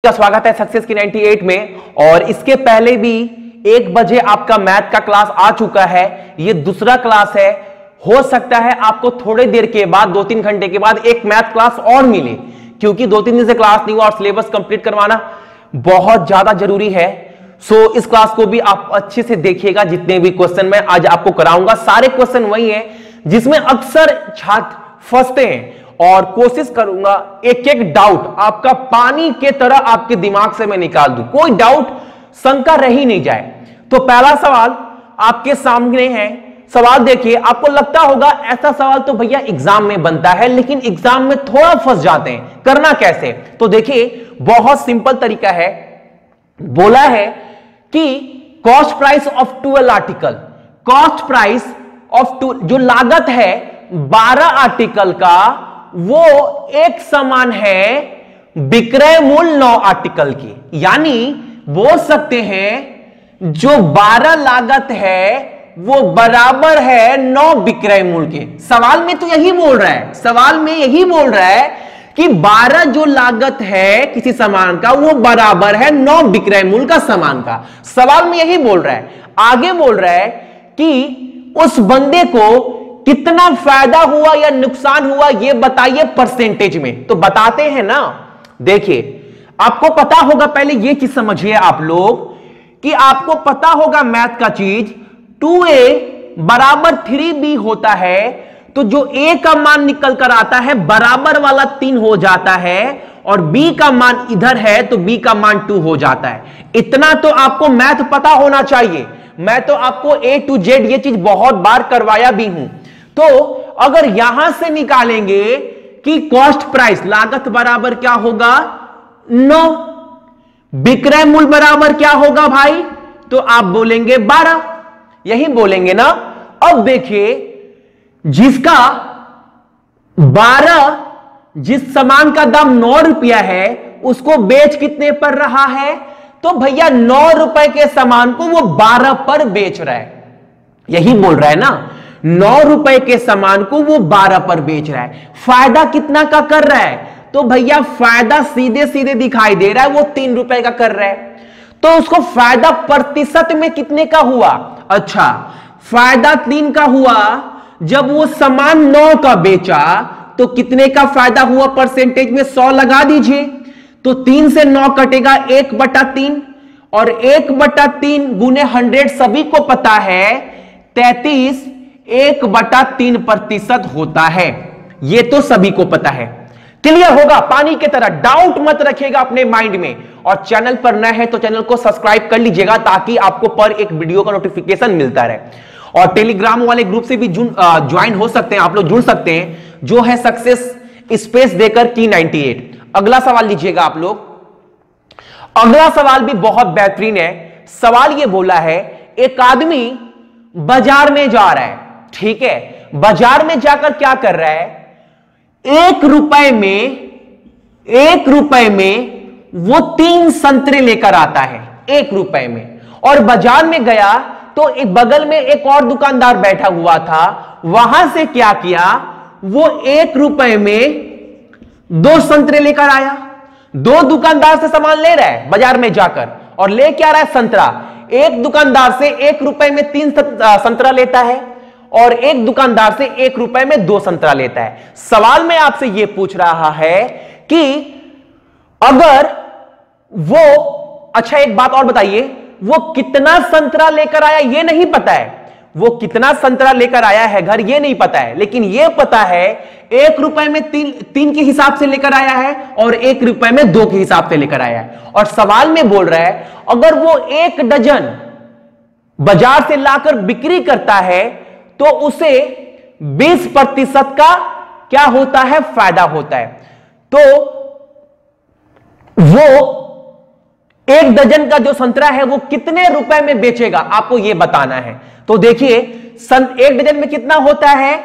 का स्वागत है सक्सेस की 98 में। और इसके पहले भी 1 बजे आपका मैथ का क्लास आ चुका है। ये दूसरा क्लास है। हो सकता है आपको थोड़ी देर के बाद 2-3 घंटे के बाद एक मैथ क्लास और मिले, क्योंकि 2-3 दिन से क्लास नहीं हुआ और सिलेबस कंप्लीट करवाना बहुत ज्यादा जरूरी है। सो इस क्लास को भी आप अच्छे से देखिएगा। जितने भी क्वेश्चन मैं आज आपको कराऊंगा सारे क्वेश्चन वही है जिसमें अक्सर छात्र फंसते हैं, और कोशिश करूंगा एक एक डाउट आपका पानी के तरह आपके दिमाग से मैं निकाल दूं, कोई डाउट शंका रह ही नहीं जाए। तो पहला सवाल आपके सामने है। सवाल देखिए, आपको लगता होगा ऐसा सवाल तो भैया एग्जाम में बनता है, लेकिन एग्जाम में थोड़ा फंस जाते हैं, करना कैसे? तो देखिए बहुत सिंपल तरीका है। बोला है कि cost price of 12 article, cost price of जो लागत है 12 आर्टिकल का वो एक समान है विक्रय मूल्य 9 आर्टिकल की। यानी बोल सकते हैं जो 12 लागत है वो बराबर है 9 विक्रय मूल्य के। सवाल में तो यही बोल रहा है, सवाल में यही बोल रहा है कि 12 जो लागत है किसी सामान का वो बराबर है 9 विक्रय मूल्य का सामान का। सवाल में यही बोल रहा है। आगे बोल रहा है कि उस बंदे को कितना फायदा हुआ या नुकसान हुआ ये बताइए परसेंटेज में। तो बताते हैं ना। देखिए आपको पता होगा, पहले ये चीज समझिए आप लोग कि आपको पता होगा मैथ का चीज 2a बराबर 3b होता है, तो जो a का मान निकल कर आता है बराबर वाला 3 हो जाता है, और b का मान इधर है तो b का मान 2 हो जाता है। इतना तो आपको मैथ पता होना चाहिए। मैं तो आपको A to Z ये चीज बहुत बार करवाया भी हूं। तो अगर यहां से निकालेंगे कि कॉस्ट प्राइस लागत बराबर क्या होगा 9, विक्रय मूल्य बराबर क्या होगा भाई, तो आप बोलेंगे 12, यही बोलेंगे ना। अब देखिए जिसका 12, जिस सामान का दाम 9 रुपया है उसको बेच कितने पर रहा है, तो भैया 9 रुपए के सामान को वो 12 पर बेच रहा है। यही बोल रहा है ना, 9 रुपए के सामान को वो 12 पर बेच रहा है। फायदा कितना का कर रहा है, तो भैया फायदा सीधे सीधे दिखाई दे रहा है, वो 3 रुपए का कर रहा है। तो उसको फायदा प्रतिशत में कितने का हुआ? अच्छा, फायदा 3 का हुआ। जब वो सामान 9 का बेचा तो कितने का फायदा हुआ परसेंटेज में? 100 लगा दीजिए। तो 3 से 9 कटेगा 1/3, और 1/3 गुने 100 सभी को पता है 33 1/3% होता है। ये तो सभी को पता है। क्लियर होगा पानी की तरह, डाउट मत रखिएगा अपने माइंड में। और चैनल पर नए हैं तो चैनल को सब्सक्राइब कर लीजिएगा ताकि आपको पर एक वीडियो का नोटिफिकेशन मिलता रहे। और टेलीग्राम वाले ग्रुप से भी ज्वाइन हो सकते हैं, आप लोग जुड़ सकते हैं, जो है सक्सेस स्पेस देकर की 98। अगला सवाल लीजिएगा आप लोग। अगला सवाल भी बहुत बेहतरीन है। सवाल यह बोला है, एक आदमी बाजार में जा रहा है, ठीक है, बाजार में जाकर क्या कर रहा है, 1 रुपए में वो 3 संतरे लेकर आता है 1 रुपए में। और बाजार में गया तो एक बगल में एक और दुकानदार बैठा हुआ था, वहां से क्या किया, वो 1 रुपए में 2 संतरे लेकर आया। 2 दुकानदार से सामान ले रहा है बाजार में जाकर, और ले क्या रहा है संतरा। एक दुकानदार से 1 रुपए में 3 संतरा लेता है, और एक दुकानदार से 1 रुपए में 2 संतरा लेता है। सवाल में आपसे यह पूछ रहा है कि अगर वो, अच्छा एक बात और बताइए, वो कितना संतरा लेकर आया ये नहीं पता है। वो कितना संतरा लेकर आया है घर ये नहीं पता है, लेकिन यह पता है 1 रुपए में 3 के हिसाब से लेकर आया है, और 1 रुपए में 2 के हिसाब से लेकर आया है। और सवाल में बोल रहा है अगर वो 1 डजन बाजार से लाकर बिक्री करता है तो उसे 20% का क्या होता है, फायदा होता है। तो वो 1 डजन का जो संतरा है वो कितने रुपए में बेचेगा, आपको यह बताना है। तो देखिए 1 डजन में कितना होता है,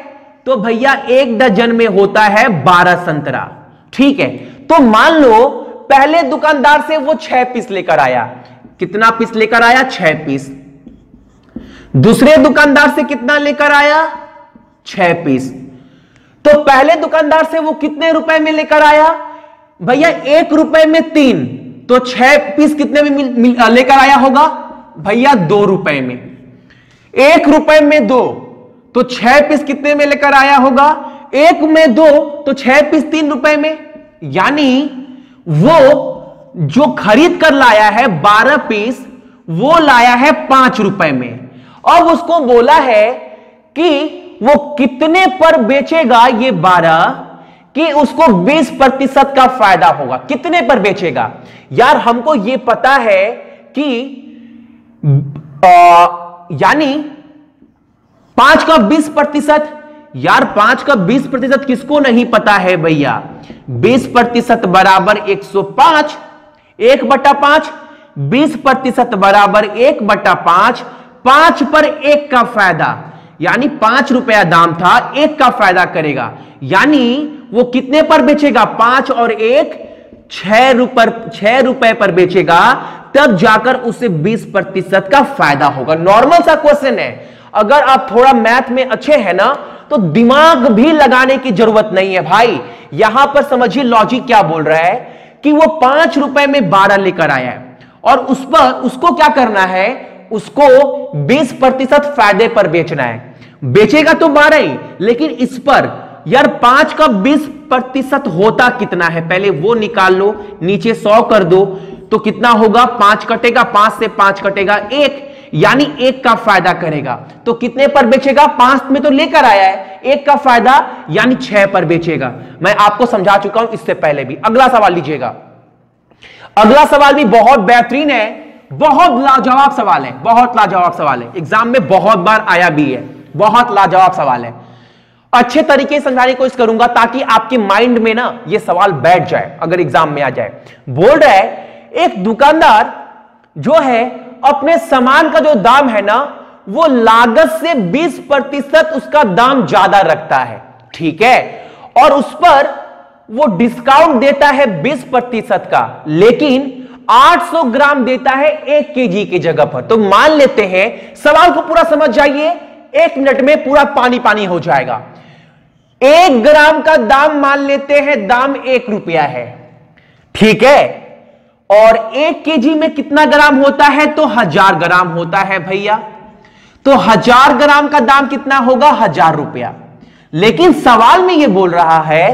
तो भैया 1 डजन में होता है 12 संतरा, ठीक है। तो मान लो पहले दुकानदार से वो 6 पीस लेकर आया। कितना पीस लेकर आया? 6 पीस। दूसरे दुकानदार से कितना लेकर आया? 6 पीस। तो पहले दुकानदार से वो कितने रुपए में लेकर आया? भैया 1 रुपए में 3, तो 6 पीस कितने में लेकर आया होगा भैया? 2 रुपए में। 1 रुपए में 2, तो 6 पीस कितने में लेकर आया होगा? 1 में 2, तो 6 पीस 3 रुपए में। यानी वो जो खरीद कर लाया है 12 पीस, वो लाया है 5 रुपए में। अब उसको बोला है कि वो कितने पर बेचेगा ये 12, कि उसको 20% का फायदा होगा। कितने पर बेचेगा यार? हमको ये पता है कि यानी 5 का 20%। यार 5 का 20% किसको नहीं पता है भैया? 20% बराबर 105, 1/5। 20% बराबर 1/5। 5 पर 1 का फायदा, यानी 5 रुपया दाम था, 1 का फायदा करेगा। यानी वो कितने पर बेचेगा? 5 और 1 6 रुपए पर बेचेगा, तब जाकर उसे 20% का फायदा होगा। नॉर्मल सा क्वेश्चन है। अगर आप थोड़ा मैथ में अच्छे हैं ना, तो दिमाग भी लगाने की जरूरत नहीं है भाई। यहां पर समझिए लॉजिक क्या बोल रहा है कि वो 5 रुपए में 12 लेकर आया है और उस पर उसको क्या करना है? उसको 20% फायदे पर बेचना है। बेचेगा तो 12 ही, लेकिन इस पर यार 5 का 20% होता कितना है? पहले वो निकाल लो, नीचे 100 कर दो, तो कितना होगा? 5 कटेगा, 5 से 5 कटेगा 1, यानी 1 का फायदा करेगा। तो कितने पर बेचेगा? 5 में तो लेकर आया है, 1 का फायदा यानी 6 पर बेचेगा। मैं आपको समझा चुका हूं इससे पहले भी। अगला सवाल लीजिएगा। अगला सवाल भी बहुत बेहतरीन है, बहुत लाजवाब सवाल है, बहुत लाजवाब सवाल है। एग्जाम में बहुत बार आया भी है, बहुत लाजवाब सवाल है। अच्छे तरीके से समझाने की कोशिश करूंगा ताकि आपके माइंड में ना ये सवाल बैठ जाए, अगर एग्जाम में आ जाए। बोल रहा है एक दुकानदार जो है अपने सामान का जो दाम है ना, वो लागत से 20% उसका दाम ज्यादा रखता है, ठीक है, और उस पर वो डिस्काउंट देता है 20% का, लेकिन 800 ग्राम देता है 1 केजी की जगह पर। तो मान लेते हैं, सवाल को पूरा समझ जाइए, 1 मिनट में पूरा पानी पानी हो जाएगा। 1 ग्राम का दाम मान लेते हैं, दाम 1 रुपया है, ठीक है, और 1 केजी में कितना ग्राम होता है? तो 1000 ग्राम होता है भैया। तो 1000 ग्राम का दाम कितना होगा? 1000 रुपया। लेकिन सवाल में यह बोल रहा है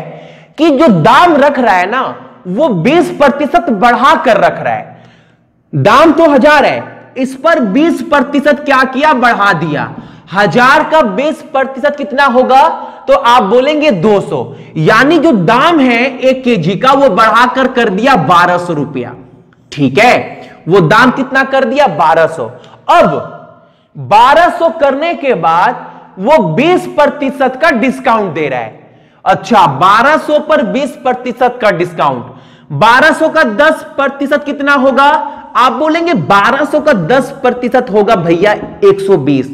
कि जो दाम रख रहा है ना, वो 20% बढ़ा कर रख रहा है। दाम तो 1000 है, इस पर 20% क्या किया? बढ़ा दिया। 1000 का 20% कितना होगा? तो आप बोलेंगे 200। यानी जो दाम है 1 केजी का, वो बढ़ाकर कर दिया 1200 रुपया, ठीक है। वो दाम कितना कर दिया? 1200। अब 1200 करने के बाद वो 20% का डिस्काउंट दे रहा है। अच्छा, 1200 पर 20% का डिस्काउंट, 1200 का 10% कितना होगा? आप बोलेंगे 1200 का 10% होगा भैया 120।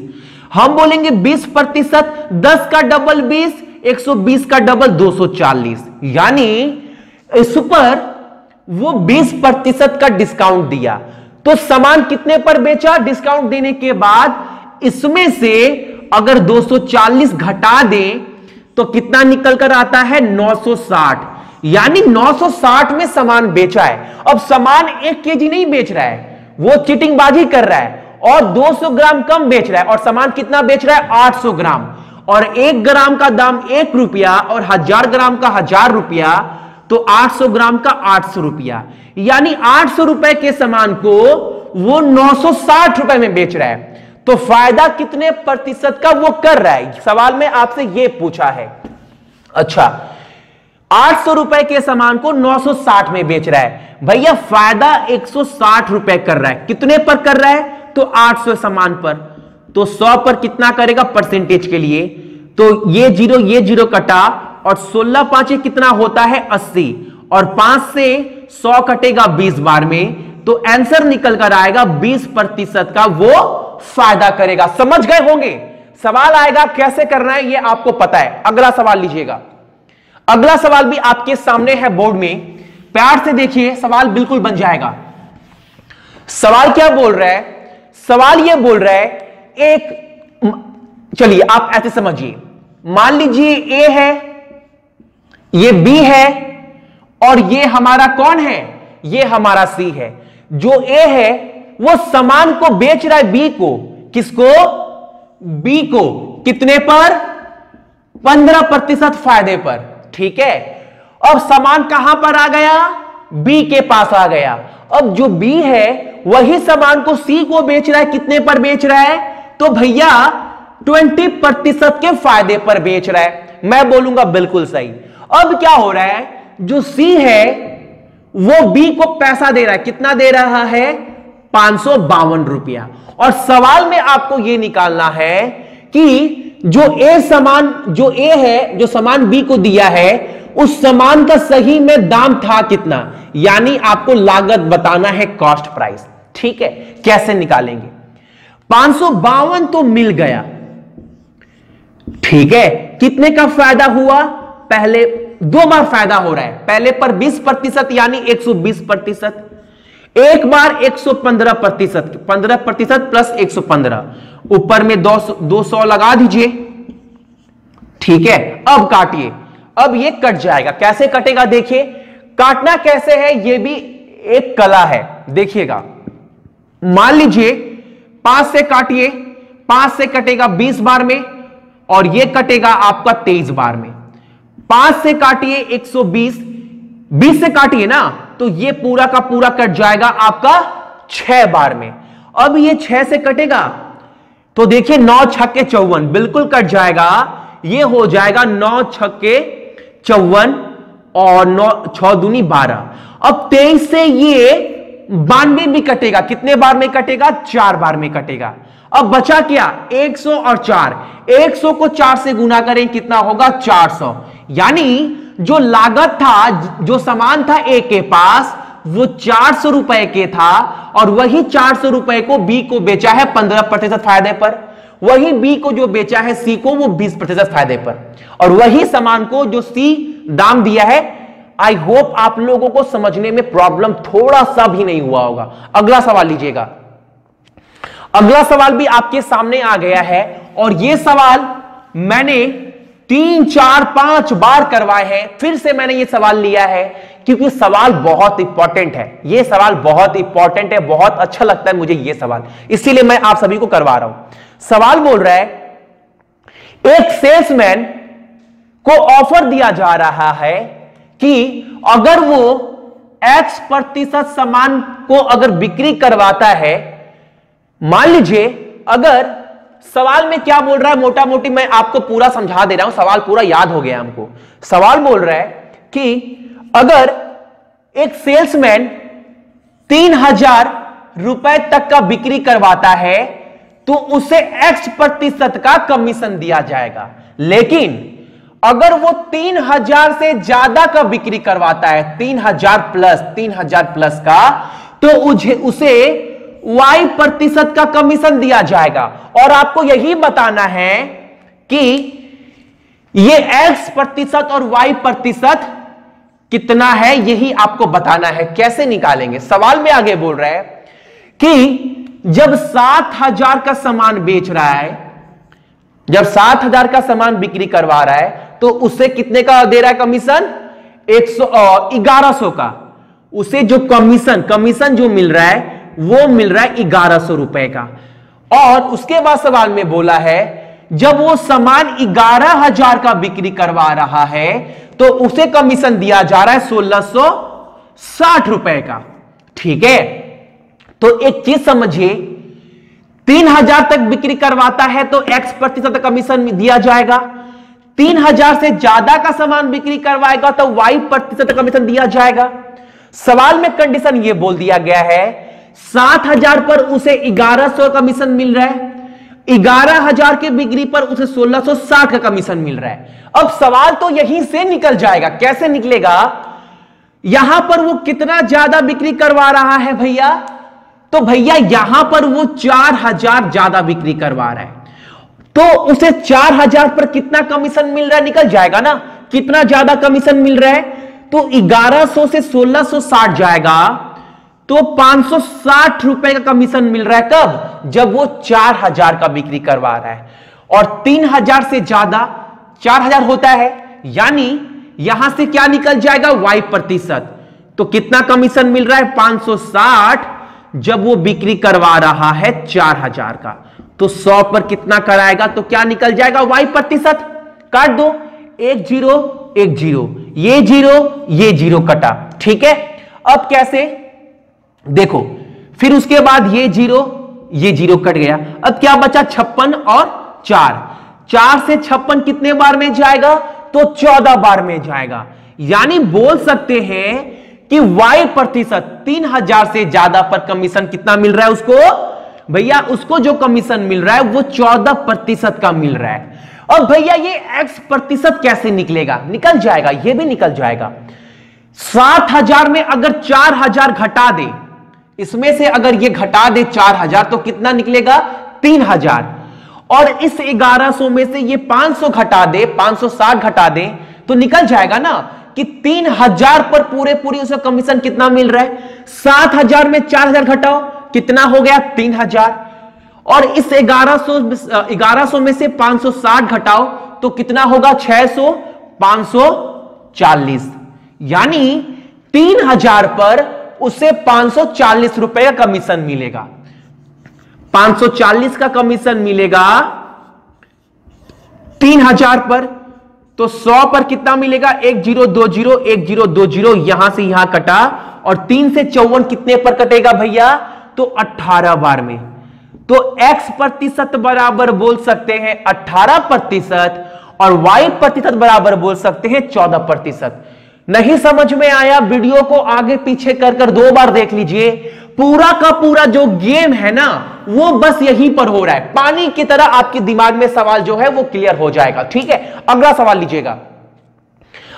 हम बोलेंगे 20%, 10 का डबल 20, 120 का डबल 240। यानी इस पर वो 20% का डिस्काउंट दिया। तो सामान कितने पर बेचा डिस्काउंट देने के बाद? इसमें से अगर 240 घटा दें तो कितना निकल कर आता है? 960। यानी 960 में सामान बेचा है। अब सामान 1 केजी नहीं बेच रहा है, वो चीटिंगबाजी कर रहा है और 200 ग्राम कम बेच रहा है, और सामान कितना बेच रहा है? 800 ग्राम। और 1 ग्राम का दाम 1 रुपया और 1000 ग्राम का 1000 रुपया, तो 800 ग्राम का 800 रुपया। यानी 800 रुपए के सामान को वो 960 रुपए में बेच रहा है। तो फायदा कितने प्रतिशत का वो कर रहा है? सवाल में आपसे ये पूछा है। अच्छा, 800 रुपए के सामान को 960 में बेच रहा है भैया, फायदा 160 रुपए कर रहा है। कितने पर कर रहा है? तो 800 सामान पर। तो 100 पर कितना करेगा परसेंटेज के लिए? तो ये जीरो कटा, और 16 5 कितना होता है? 80, और 5 से 100 कटेगा 20 बार में, तो आंसर निकल कर आएगा 20% का वो फायदा करेगा। समझ गए होंगे? सवाल आएगा कैसे करना है ये आपको पता है। अगला सवाल लीजिएगा। अगला सवाल भी आपके सामने है बोर्ड में, प्यार से देखिए, सवाल बिल्कुल बन जाएगा। सवाल क्या बोल रहा है? सवाल ये बोल रहा है, चलिए आप ऐसे समझिए, मान लीजिए ए है, ये बी है, और ये हमारा कौन है? ये हमारा सी है। जो ए है वो सामान को बेच रहा है बी को, किसको? बी को। कितने पर? 15% फायदे पर। ठीक है, अब सामान कहां पर आ गया? बी के पास आ गया। अब जो बी है वही सामान को सी को बेच रहा है, कितने पर बेच रहा है? तो भैया 20% के फायदे पर बेच रहा है। मैं बोलूंगा बिल्कुल सही। अब क्या हो रहा है, जो सी है वो बी को पैसा दे रहा है, कितना दे रहा है? 552 रुपया। और सवाल में आपको यह निकालना है कि जो ए है, जो सामान बी को दिया है, उस सामान का सही में दाम था कितना, यानी आपको लागत बताना है, कॉस्ट प्राइस। ठीक है, कैसे निकालेंगे? 552 तो मिल गया। ठीक है, कितने का फायदा हुआ? पहले 2 बार फायदा हो रहा है, पहले पर 20% यानी 120%, एक बार 115%, 15% प्लस 115, ऊपर में 200 लगा दीजिए। ठीक है, अब काटिए। अब ये कट जाएगा। कैसे कटेगा देखिए, काटना कैसे है ये भी एक कला है, देखिएगा। मान लीजिए 5 से काटिए, 5 से कटेगा 20 बार में, और ये कटेगा आपका 23 बार में। 5 से काटिए 120, 20 से काटिए ना, तो ये पूरा का पूरा कट जाएगा आपका 6 बार में। अब ये 6 से कटेगा तो देखिए 9 छक्के 54, बिल्कुल कट जाएगा। ये हो जाएगा 9 छक्के 54 और 9 6 दूनी 12। अब 23 से ये 92 भी कटेगा, कितने बार में कटेगा? 4 बार में कटेगा। अब बचा क्या? 100 और 4, 100 को 4 से गुना करें, कितना होगा? 400। यानी जो लागत था, जो सामान था ए के पास, वो 400 रुपए के था, और वही 400 रुपए को बी को बेचा है 15% फायदे पर, वही बी को जो बेचा है सी को वो 20% फायदे पर, और वही सामान को जो सी दाम दिया है। आई होप आप लोगों को समझने में प्रॉब्लम थोड़ा सा भी नहीं हुआ होगा। अगला सवाल लीजिएगा। अगला सवाल भी आपके सामने आ गया है, और यह सवाल मैंने 3, 4, 5 बार करवाए हैं। फिर से मैंने यह सवाल लिया है क्योंकि सवाल बहुत इंपॉर्टेंट है। यह सवाल बहुत इंपॉर्टेंट है, बहुत अच्छा लगता है मुझे यह सवाल, इसीलिए मैं आप सभी को करवा रहा हूं। सवाल बोल रहा है, एक सेल्समैन को ऑफर दिया जा रहा है कि अगर वो X% सामान को अगर बिक्री करवाता है, मान लीजिए, अगर सवाल में क्या बोल रहा है, मोटा मोटी मैं आपको पूरा समझा दे रहा हूं, सवाल पूरा याद हो गया हमको। सवाल बोल रहा है कि अगर एक सेल्समैन 3000 रुपए तक का बिक्री करवाता है तो उसे X% का कमीशन दिया जाएगा। लेकिन अगर वो 3000 से ज्यादा का बिक्री करवाता है, 3000 प्लस का, तो उसे Y% का कमीशन दिया जाएगा। और आपको यही बताना है कि ये X% और Y% कितना है, यही आपको बताना है। कैसे निकालेंगे? सवाल में आगे बोल रहा है कि जब 7000 का सामान बेच रहा है, जब 7000 का सामान बिक्री करवा रहा है, तो उसे कितने का दे रहा है कमीशन? 1100 का। उसे जो कमीशन जो मिल रहा है वो मिल रहा है 1100 रुपए का। और उसके बाद सवाल में बोला है, जब वो सामान 11000 का बिक्री करवा रहा है तो उसे कमीशन दिया जा रहा है 1660 रुपए का। ठीक है, तो एक चीज समझिए, 3000 तक बिक्री करवाता है तो X% कमीशन दिया जाएगा, 3000 से ज्यादा का सामान बिक्री करवाएगा तो Y% कमीशन दिया जाएगा। सवाल में कंडीशन यह बोल दिया गया है, 7000 पर उसे 1100 कमीशन मिल रहा है, 11000 के बिक्री पर उसे 1660 का कमीशन मिल रहा है। अब सवाल तो यहीं से निकल जाएगा। कैसे निकलेगा? यहां पर वो कितना ज्यादा बिक्री करवा रहा है भैया, तो भैया यहां पर वो 4000 ज्यादा बिक्री करवा रहा है, तो उसे 4000 पर कितना कमीशन मिल रहा है निकल जाएगा ना। कितना ज्यादा कमीशन मिल रहा है, तो 1100 से 1660 जाएगा, तो 560 रुपए का कमीशन मिल रहा है। कब? जब वो 4000 का बिक्री करवा रहा है। और 3000 से ज्यादा 4000 होता है, यानी यहां से क्या निकल जाएगा? Y%। तो कितना कमीशन मिल रहा है 560, जब वो बिक्री करवा रहा है 4000 का, तो 100 पर कितना कराएगा, तो क्या निकल जाएगा y प्रतिशत, काट दो, 1 0 1 0, ये 0 ये 0 कटा, ठीक है। अब कैसे, देखो फिर उसके बाद ये 0 कट गया, अब क्या बचा 56 और 4 से 56 कितने बार में जाएगा, तो 14 बार में जाएगा। यानी बोल सकते हैं कि y प्रतिशत 3000 से ज्यादा पर कमीशन कितना मिल रहा है उसको, भैया उसको जो कमीशन मिल रहा है वो 14% का मिल रहा है। अब भैया ये x प्रतिशत कैसे निकलेगा, निकल जाएगा, ये भी निकल जाएगा। 7000 में अगर 4000 घटा दे, इसमें से अगर ये घटा दे 4000 तो कितना निकलेगा 3000, और इस 1100 में से ये 500 घटा दे, 560 घटा दे, तो निकल जाएगा ना कि 3000 पर पूरी उसका कमीशन कितना मिल रहा है। 7000 में 4000 घटाओ, कितना हो गया 3000, और इस 1100 में से 560 घटाओ तो कितना होगा 600, 540, यानी 3000 पर उसे 540 रुपए का कमीशन मिलेगा। 540 का कमीशन मिलेगा 3000 पर, तो 100 पर कितना मिलेगा 1 0 2 0 1 0 2 0, यहां से यहां कटा, और 3 से 54 कितने पर कटेगा भैया, तो 18 बार में। तो x प्रतिशत बराबर बोल सकते हैं 18% और y प्रतिशत बराबर बोल सकते हैं 14%। नहीं समझ में आया, वीडियो को आगे पीछे कर 2 बार देख लीजिए। पूरा का पूरा जो गेम है ना वो बस यहीं पर हो रहा है, पानी की तरह आपके दिमाग में सवाल जो है वो क्लियर हो जाएगा, ठीक है। अगला सवाल लीजिएगा।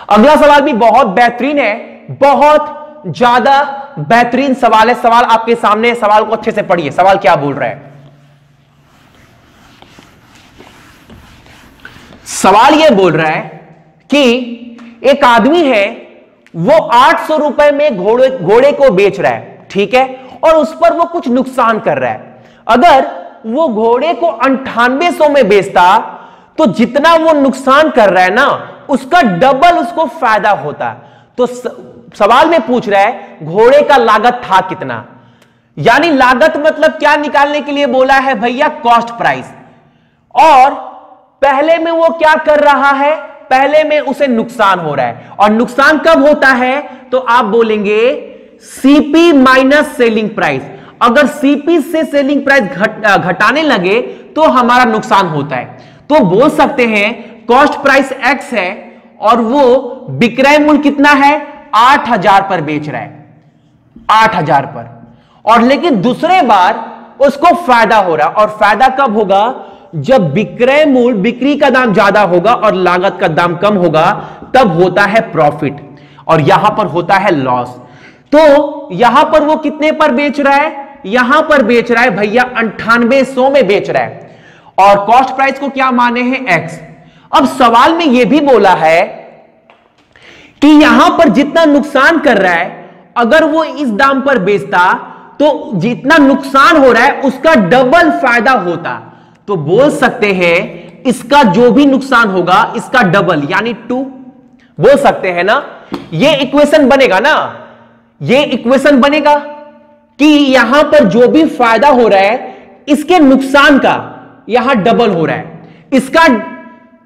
अगला सवाल भी बहुत बेहतरीन है, बहुत ज्यादा बेहतरीन सवाल है। सवाल आपके सामने, सवाल को अच्छे से पढ़िए, सवाल क्या बोल रहा है। सवाल यह बोल रहा है कि एक आदमी है, वो 800 रुपए में घोड़े को बेच रहा है, ठीक है, और उस पर वो कुछ नुकसान कर रहा है। अगर वो घोड़े को 9800 में बेचता तो जितना वो नुकसान कर रहा है ना उसका डबल उसको फायदा होता। तो सवाल में पूछ रहा है घोड़े का लागत था कितना, यानी लागत मतलब क्या निकालने के लिए बोला है भैया, कॉस्ट प्राइस। और पहले में वो क्या कर रहा है, पहले में उसे नुकसान हो रहा है, और नुकसान कब होता है, तो आप बोलेंगे सीपी माइनस सेलिंग प्राइस। अगर सीपी से सेलिंग प्राइस घटाने लगे तो हमारा नुकसान होता है। तो बोल सकते हैं कॉस्ट प्राइस एक्स है और वो विक्रय मूल्य कितना है 8000 पर बेच रहा है, 8000 पर, और लेकिन दूसरे बार उसको फायदा हो रहा है। और फायदा कब होगा, जब विक्रय मूल्य, बिक्री का दाम ज्यादा होगा और लागत का दाम कम होगा, तब होता है प्रॉफिट, और यहां पर होता है लॉस। तो यहां पर वो कितने पर बेच रहा है, यहां पर बेच रहा है भैया 9800 में बेच रहा है, और कॉस्ट प्राइस को क्या माने हैं एक्स। अब सवाल में यह भी बोला है कि यहां पर जितना नुकसान कर रहा है, अगर वो इस दाम पर बेचता तो जितना नुकसान हो रहा है उसका डबल फायदा होता। तो बोल सकते हैं इसका जो भी नुकसान होगा इसका डबल, यानी 2 बोल सकते हैं ना। ये इक्वेशन बनेगा ना, ये इक्वेशन बनेगा कि यहां पर जो भी फायदा हो रहा है इसके नुकसान का यहां डबल हो रहा है, इसका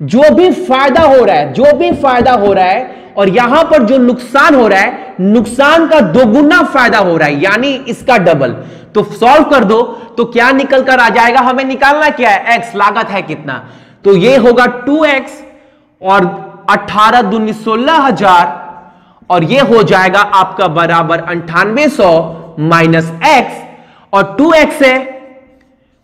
जो भी फायदा हो रहा है, जो भी फायदा हो रहा है, और यहां पर जो नुकसान हो रहा है, नुकसान का दोगुना फायदा हो रहा है, यानी इसका डबल। तो सॉल्व कर दो तो क्या निकल कर आ जाएगा, हमें निकालना क्या है, एक्स, लागत है कितना, तो ये होगा 2x और 18 दूनी 16000, और ये हो जाएगा आपका बराबर 9800 माइनस एक्स, और 2x है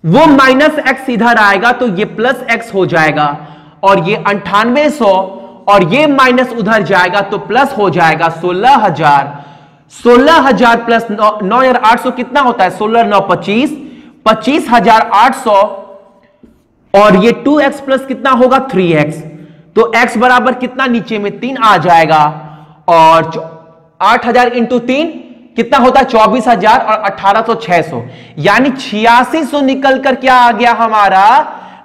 वो माइनस एक्स इधर आएगा तो ये प्लस एक्स हो जाएगा, और ये 9800 और ये माइनस उधर जाएगा तो प्लस हो जाएगा 16000। 16000 प्लस 9800 कितना होता है, 16 9 25, 25800, और ये 2x प्लस कितना होगा 3x, तो x बराबर कितना नीचे में 3 आ जाएगा, और 8000 इंटू 3 कितना होता है 24000, और 1800 600, यानी 8600 निकल कर क्या आ गया हमारा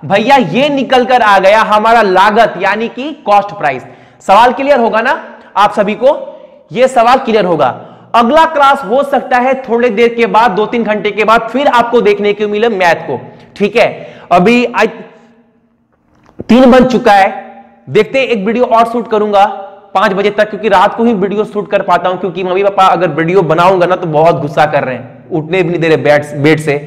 भैया, ये निकल कर आ गया हमारा लागत, यानी कि कॉस्ट प्राइस। सवाल क्लियर होगा ना आप सभी को, ये सवाल क्लियर होगा। अगला क्लास हो सकता है थोड़ी देर के बाद, 2-3 घंटे के बाद फिर आपको देखने को मिले मैथ को। ठीक है, अभी 3 बन चुका है, देखते हैं एक वीडियो और शूट करूंगा 5 बजे तक, क्योंकि रात को ही वीडियो शूट कर पाता हूं, क्योंकि मम्मी पापा अगर वीडियो बनाऊंगा ना तो बहुत गुस्सा कर रहे हैं, उठने भी नहीं दे रहे बेड से।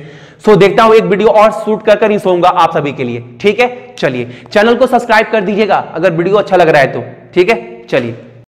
सो देखता हूं एक वीडियो और शूट कर ही सोऊंगा आप सभी के लिए। ठीक है, चलिए चैनल को सब्सक्राइब कर दीजिएगा अगर वीडियो अच्छा लग रहा है तो। ठीक है, चलिए।